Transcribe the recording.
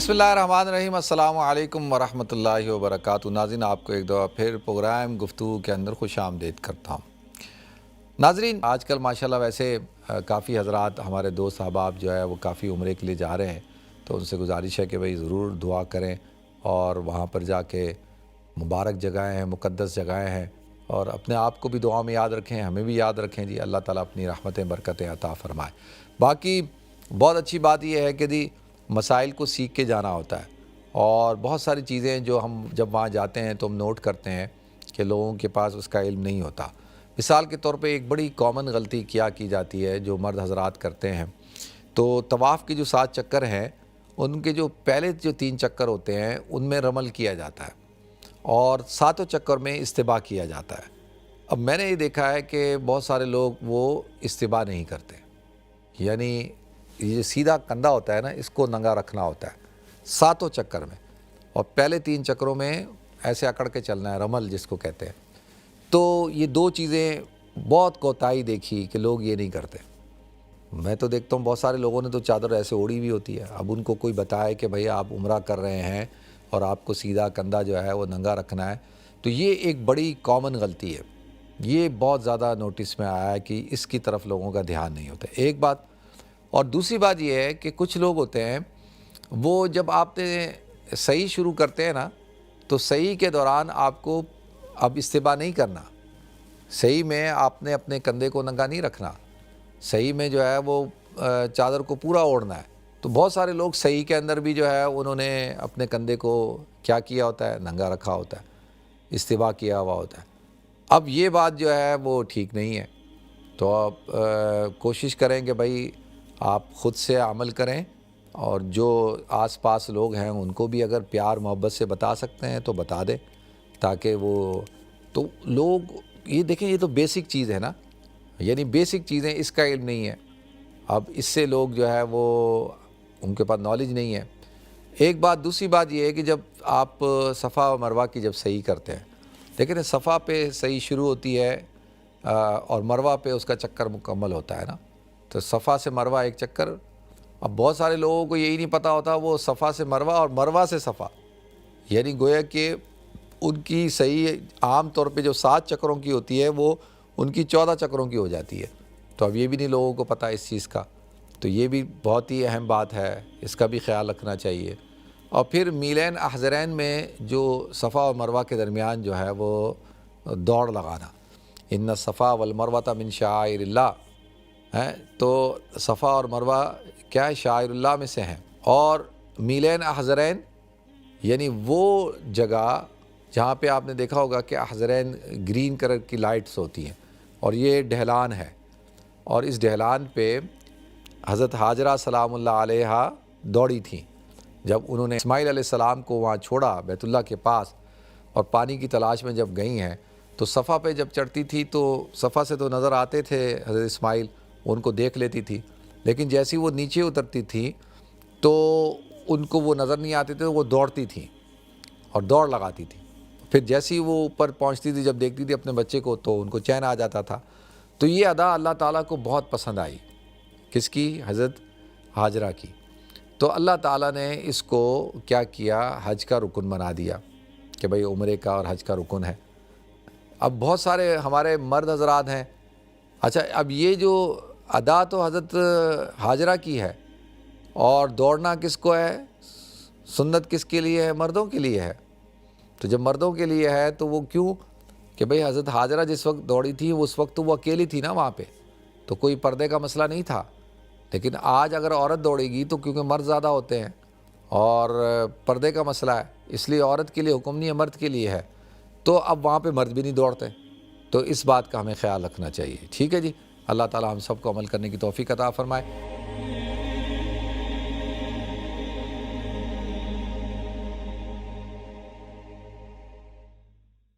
बिस्मिल्लाहिर्रहमानिर्रहीम। अस्सलाम वालेकुम वरहमतुल्लाहि वबरकातुहू। नाज़रीन, आपको एक दफ़ा फिर प्रोग्राम गुफ्तगू के अंदर खुश आमदीद करता हूँ। नाज़रीन, आजकल माशाल्लाह वैसे काफ़ी हज़रात हमारे दोस्त अहबाब जो है वो काफ़ी उम्रे के लिए जा रहे हैं, तो उनसे गुजारिश है कि भाई ज़रूर दुआ करें और वहाँ पर जाके मुबारक जगहें हैं, मुक़द्दस जगहें हैं, और अपने आप को भी दुआ में याद रखें, हमें भी याद रखें जी। अल्लाह ताला अपनी रहमतें बरकतें अता फ़रमाए। बाकी बहुत अच्छी बात यह है कि जी मसाइल को सीख के जाना होता है, और बहुत सारी चीज़ें जो हम जब वहाँ जाते हैं तो हम नोट करते हैं कि लोगों के पास उसका इल्म नहीं होता। मिसाल के तौर पे एक बड़ी कॉमन गलती क्या की जाती है जो मर्द हज़रात करते हैं, तो तवाफ़ के जो 7 चक्कर हैं उनके जो पहले जो 3 चक्कर होते हैं उनमें रमल किया जाता है और 7वें चक्कर में इस्तिबा किया जाता है। अब मैंने ये देखा है कि बहुत सारे लोग वो इस्तिबा नहीं करते, यानी ये सीधा कंधा होता है ना, इसको नंगा रखना होता है 7वें चक्कर में, और पहले 3 चक्करों में ऐसे अकड़ के चलना है, रमल जिसको कहते हैं। तो ये 2 चीज़ें बहुत कोताही देखी कि लोग ये नहीं करते। मैं तो देखता हूँ बहुत सारे लोगों ने तो चादर ऐसे ओढ़ी हुई होती है। अब उनको कोई बताए कि भाई आप उम्रा कर रहे हैं और आपको सीधा कंधा जो है वो नंगा रखना है, तो ये एक बड़ी कॉमन गलती है। ये बहुत ज़्यादा नोटिस में आया है कि इसकी तरफ लोगों का ध्यान नहीं होता, एक बात। और दूसरी बात ये है कि कुछ लोग होते हैं वो जब आपने सही शुरू करते हैं ना, तो सही के दौरान आपको अब इस्तिबा नहीं करना, सही में आपने अपने कंधे को नंगा नहीं रखना, सही में जो है वो चादर को पूरा ओढ़ना है। तो बहुत सारे लोग सही के अंदर भी जो है उन्होंने अपने कंधे को क्या किया होता है, नंगा रखा होता है, इस्तिबा किया हुआ होता है। अब ये बात जो है वो ठीक नहीं है। तो आप कोशिश करें कि भाई आप ख़ुद से अमल करें, और जो आसपास लोग हैं उनको भी अगर प्यार मोहब्बत से बता सकते हैं तो बता दें, ताकि वो तो लोग ये देखें, ये तो बेसिक चीज़ है ना, यानी बेसिक चीज़ें, इसका इल्म नहीं है। अब इससे लोग जो है वो उनके पास नॉलेज नहीं है, एक बात। दूसरी बात ये है कि जब आप सफ़ा और मरवा की जब सही करते हैं, लेकिन सफ़ा पे सही शुरू होती है और मरवा पे उसका चक्कर मुकम्मल होता है ना, तो सफ़ा से मरवा एक चक्कर। अब बहुत सारे लोगों को यही नहीं पता होता, वो सफ़ा से मरवा और मरवा से सफ़ा, यानी गोया कि उनकी सही आम तौर पे जो 7 चक्करों की होती है वो उनकी 14 चक्करों की हो जाती है। तो अब ये भी नहीं लोगों को पता इस चीज़ का, तो ये भी बहुत ही अहम बात है, इसका भी ख्याल रखना चाहिए। और फिर मीलैन अहज़रैन में जो सफ़ा और मरवा के दरमियान जो है वो दौड़ लगाना, इन्ना सफ़ा वल मरवता मिन शाइरिल्लाह है, तो सफ़ा और मरवा क्या है, शाइरुल्लाह में से हैं। और मीलैन अहज़रैन यानी वो जगह जहाँ पे आपने देखा होगा कि अहज़रैन ग्रीन कलर की लाइट्स होती हैं, और ये ढलान है, और इस ढलान पे हज़रत हाजरा सलामुल्लाह अलैहा दौड़ी थी। जब उन्होंने इस्माइल अलैहिस्सलाम को वहाँ छोड़ा बैतुल्लाह के पास, और पानी की तलाश में जब गई हैं, तो सफ़ा पे जब चढ़ती थी तो सफ़ा से तो नज़र आते थे हज़रत इस्माइल, उनको देख लेती थी, लेकिन जैसे ही वो नीचे उतरती थी तो उनको वो नज़र नहीं आते थे, वो दौड़ती थी और दौड़ लगाती थी। फिर जैसे ही वो ऊपर पहुंचती थी, जब देखती थी अपने बच्चे को, तो उनको चैन आ जाता था। तो ये अदा अल्लाह ताला को बहुत पसंद आई, किसकी, हज़रत हाजरा की। तो अल्लाह ताला ने इसको क्या किया, हज का रुकन बना दिया कि भाई उम्रे का और हज का रुकन है। अब बहुत सारे हमारे मर्द हज़रात हैं, अच्छा अब ये जो अदा तो हज़रत हाजरा की है, और दौड़ना किसको है, सुन्नत किसके लिए है, मर्दों के लिए है। तो जब मर्दों के लिए है तो वो क्यों, कि भाई हज़रत हाजरा जिस वक्त दौड़ी थी उस वक्त तो वो अकेली थी ना वहाँ पे, तो कोई पर्दे का मसला नहीं था। लेकिन आज अगर औरत दौड़ेगी तो क्योंकि मर्द ज़्यादा होते हैं और पर्दे का मसला है, इसलिए औरत के लिए हुक्म नहीं है, मर्द के लिए है। तो अब वहाँ पे मर्द भी नहीं दौड़ते, तो इस बात का हमें ख्याल रखना चाहिए। ठीक है जी, अल्लाह ताला हम सबको अमल करने की तौफीक अता फ़रमाए।